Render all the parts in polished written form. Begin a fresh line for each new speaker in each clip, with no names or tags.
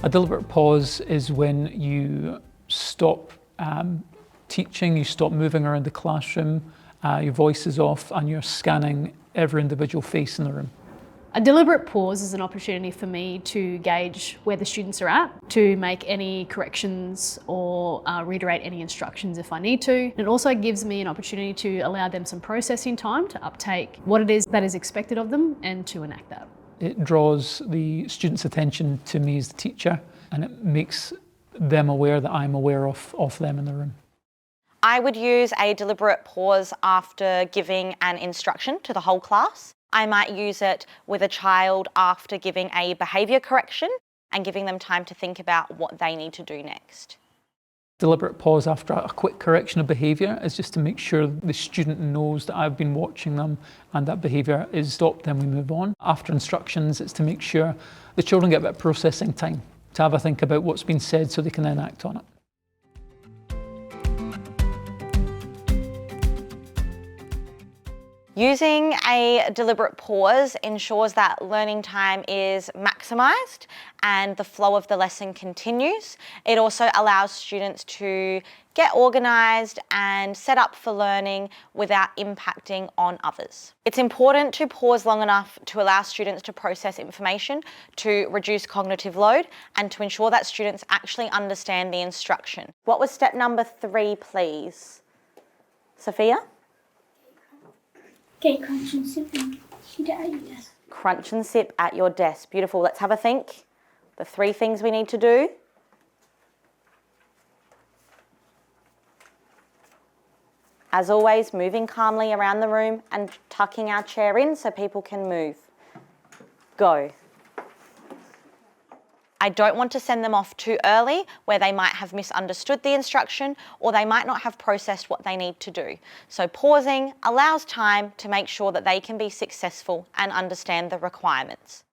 A deliberate pause is when you stop teaching, you stop moving around the classroom, your voice is off and you're scanning every individual face in the room.
A deliberate pause is an opportunity for me to gauge where the students are at, to make any corrections or reiterate any instructions if I need to. It also gives me an opportunity to allow them some processing time to uptake what it is that is expected of them and to enact that.
It draws the students' attention to me as the teacher, and it makes them aware that I'm aware of them in the room.
I would use a deliberate pause after giving an instruction to the whole class. I might use it with a child after giving a behaviour correction and giving them time to think about what they need to do next.
Deliberate pause after a quick correction of behaviour is just to make sure the student knows that I've been watching them and that behaviour is stopped, then we move on. After instructions, it's to make sure the children get a bit of processing time to have a think about what's been said so they can then act on it.
Using a deliberate pause ensures that learning time is maximised and the flow of the lesson continues. It also allows students to get organised and set up for learning without impacting on others. It's important to pause long enough to allow students to process information, to reduce cognitive load, and to ensure that students actually understand the instruction. What was step number 3, please? Sophia?
Okay, crunch and sip and eat at your desk.
Crunch and sip at your desk. Beautiful. Let's have a think. The 3 things we need to do. As always, moving calmly around the room and tucking our chair in so people can move. Go. I don't want to send them off too early where they might have misunderstood the instruction or they might not have processed what they need to do. So pausing allows time to make sure that they can be successful and understand the requirements.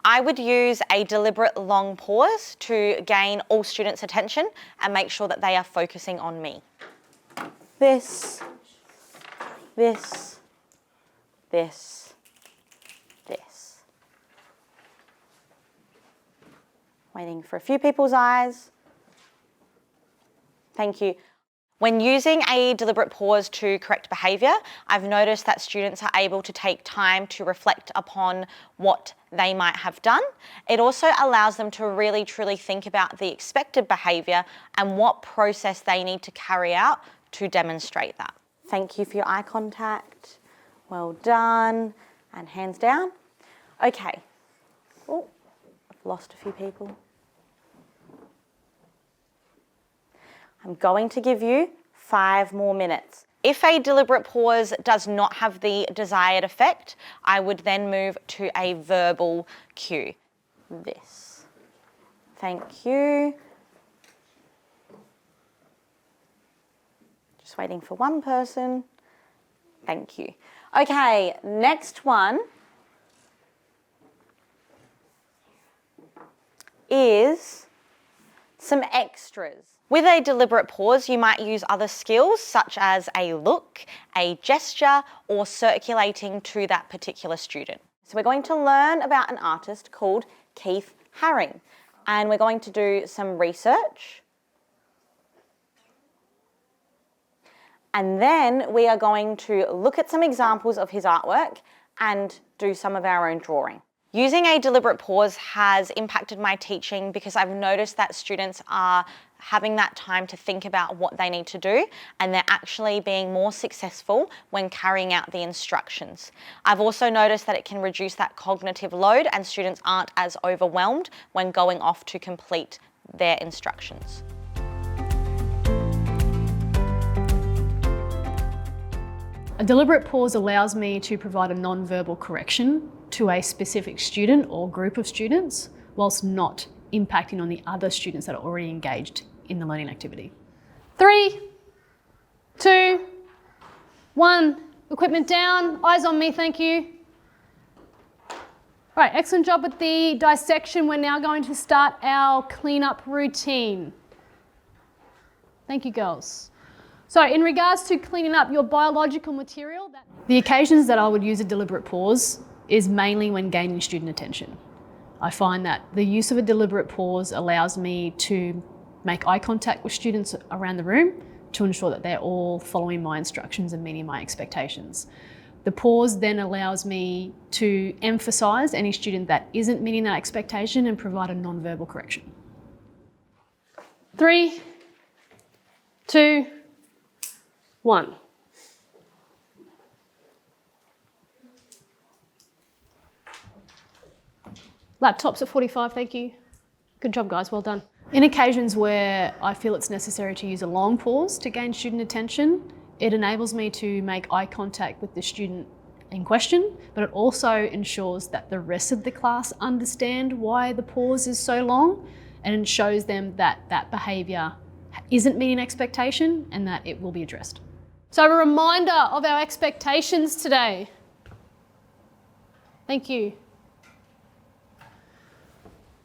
I would use a deliberate long pause to gain all students' attention and make sure that they are focusing on me. This, this, this, this. Waiting for a few people's eyes. Thank you. When using a deliberate pause to correct behaviour, I've noticed that students are able to take time to reflect upon what they might have done. It also allows them to really truly think about the expected behaviour and what process they need to carry out to demonstrate that. Thank you for your eye contact. Well done. And hands down. Okay. Oh. Lost a few people. I'm going to give you 5 more minutes. If a deliberate pause does not have the desired effect, I would then move to a verbal cue. This. Thank you. Just waiting for one person. Thank you. Okay, next one is some extras. With a deliberate pause, you might use other skills such as a look, a gesture, or circulating to that particular student. So we're going to learn about an artist called Keith Haring, and we're going to do some research. And then we are going to look at some examples of his artwork and do some of our own drawing. Using a deliberate pause has impacted my teaching because I've noticed that students are having that time to think about what they need to do and they're actually being more successful when carrying out the instructions. I've also noticed that it can reduce that cognitive load and students aren't as overwhelmed when going off to complete their instructions.
A deliberate pause allows me to provide a non-verbal correction to a specific student or group of students whilst not impacting on the other students that are already engaged in the learning activity. 3, 2, 1, equipment down, eyes on me, thank you. Right, excellent job with the dissection. We're now going to start our cleanup routine. Thank you, girls. So in regards to cleaning up your biological material, the occasions that I would use a deliberate pause is mainly when gaining student attention. I find that the use of a deliberate pause allows me to make eye contact with students around the room to ensure that they're all following my instructions and meeting my expectations. The pause then allows me to emphasise any student that isn't meeting that expectation and provide a non-verbal correction. 3, 2, 1. Laptops at 45, thank you. Good job, guys, well done. In occasions where I feel it's necessary to use a long pause to gain student attention, it enables me to make eye contact with the student in question, but it also ensures that the rest of the class understand why the pause is so long, and it shows them that that behaviour isn't meeting expectation and that it will be addressed. So a reminder of our expectations today. Thank you.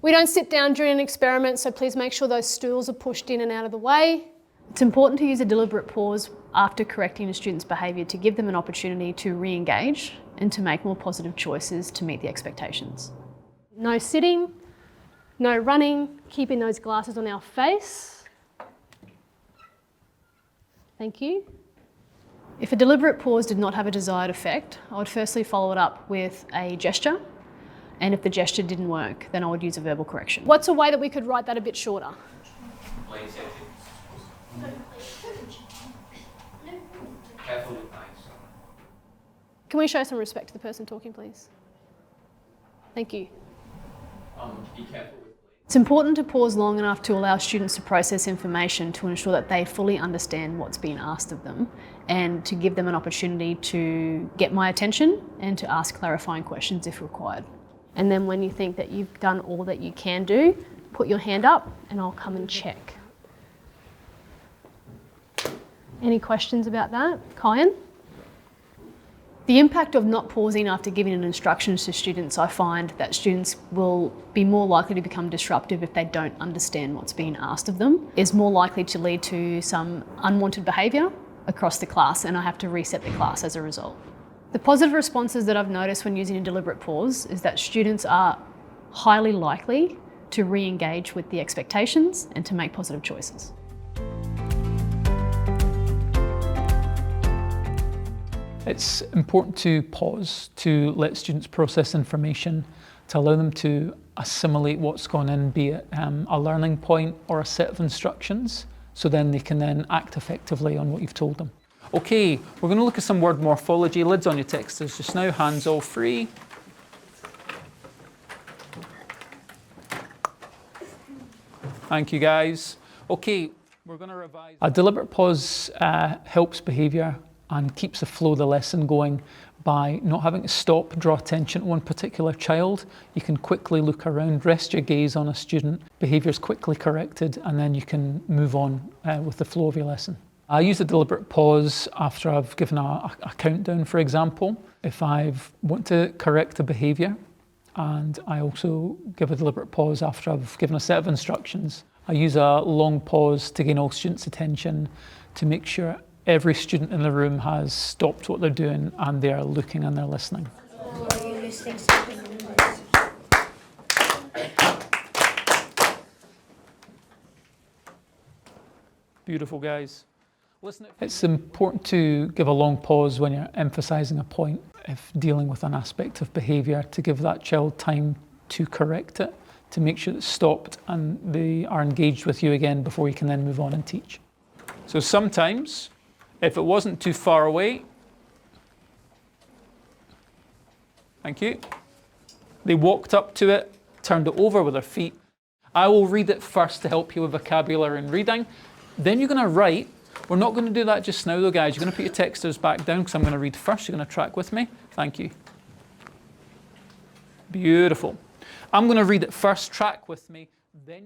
We don't sit down during an experiment, so please make sure those stools are pushed in and out of the way. It's important to use a deliberate pause after correcting a student's behaviour to give them an opportunity to re-engage and to make more positive choices to meet the expectations. No sitting, no running, keeping those glasses on our face. Thank you. If a deliberate pause did not have a desired effect, I would firstly follow it up with a gesture. And if the gesture didn't work, then I would use a verbal correction. What's a way that we could write that a bit shorter? Can we show some respect to the person talking, please? Thank you.
Be careful.
It's important to pause long enough to allow students to process information to ensure that they fully understand what's being asked of them and to give them an opportunity to get my attention and to ask clarifying questions if required. And then when you think that you've done all that you can do, put your hand up and I'll come and check. Any questions about that? Kyan? The impact of not pausing after giving an instructions to students, I find that students will be more likely to become disruptive if they don't understand what's being asked of them, is more likely to lead to some unwanted behaviour across the class, and I have to reset the class as a result. The positive responses that I've noticed when using a deliberate pause is that students are highly likely to re-engage with the expectations and to make positive choices.
It's important to pause to let students process information, to allow them to assimilate what's gone in, be it a learning point or a set of instructions, so then they can then act effectively on what you've told them. Okay, we're going to look at some word morphology. Lids on your texters just now, hands all free. Thank you, guys. Okay, we're going to revise. A deliberate pause helps behaviour and keeps the flow of the lesson going by not having to stop, draw attention to one particular child. You can quickly look around, rest your gaze on a student, behaviour is quickly corrected, and then you can move on with the flow of your lesson. I use a deliberate pause after I've given a countdown, for example. If I want to correct a behaviour, and I also give a deliberate pause after I've given a set of instructions. I use a long pause to gain all students' attention to make sure every student in the room has stopped what they're doing and they're looking and they're listening. Beautiful, guys. Listen, it's important to give a long pause when you're emphasising a point, if dealing with an aspect of behaviour, to give that child time to correct it, to make sure it's stopped and they are engaged with you again before you can then move on and teach. So sometimes, if it wasn't too far away, thank you, they walked up to it, turned it over with their feet. I will read it first to help you with vocabulary and reading. Then you're going to write. We're not going to do that just now though, guys. You're going to put your texters back down because I'm going to read first. You're going to track with me. Thank you. Beautiful. I'm going to read it first, track with me.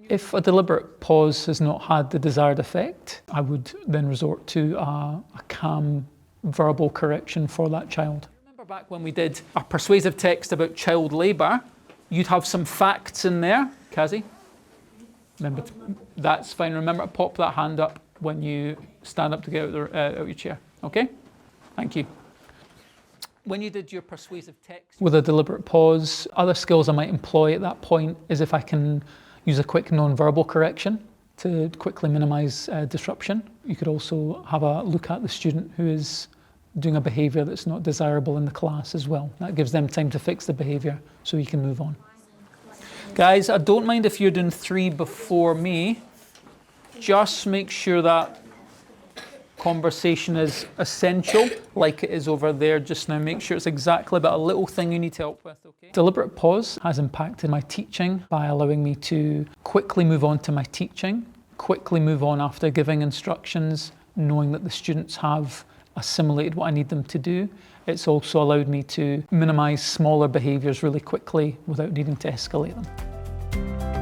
If a deliberate pause has not had the desired effect, I would then resort to a calm verbal correction for that child. Remember back when we did a persuasive text about child labour, you'd have some facts in there. Kazi? Remember, that's fine. Remember to pop that hand up when you stand up to get out of your chair. Okay? Thank you. When you did your persuasive text with a deliberate pause, other skills I might employ at that point is if I can use a quick non-verbal correction to quickly minimise disruption. You could also have a look at the student who is doing a behaviour that's not desirable in the class as well. That gives them time to fix the behaviour so you can move on. Guys, I don't mind if you're doing 3 before me. Just make sure that conversation is essential, like it is over there just now. Make sure it's exactly about a little thing you need help with, okay? Deliberate pause has impacted my teaching by allowing me to quickly move on to my teaching, quickly move on after giving instructions, knowing that the students have assimilated what I need them to do. It's also allowed me to minimise smaller behaviours really quickly without needing to escalate them.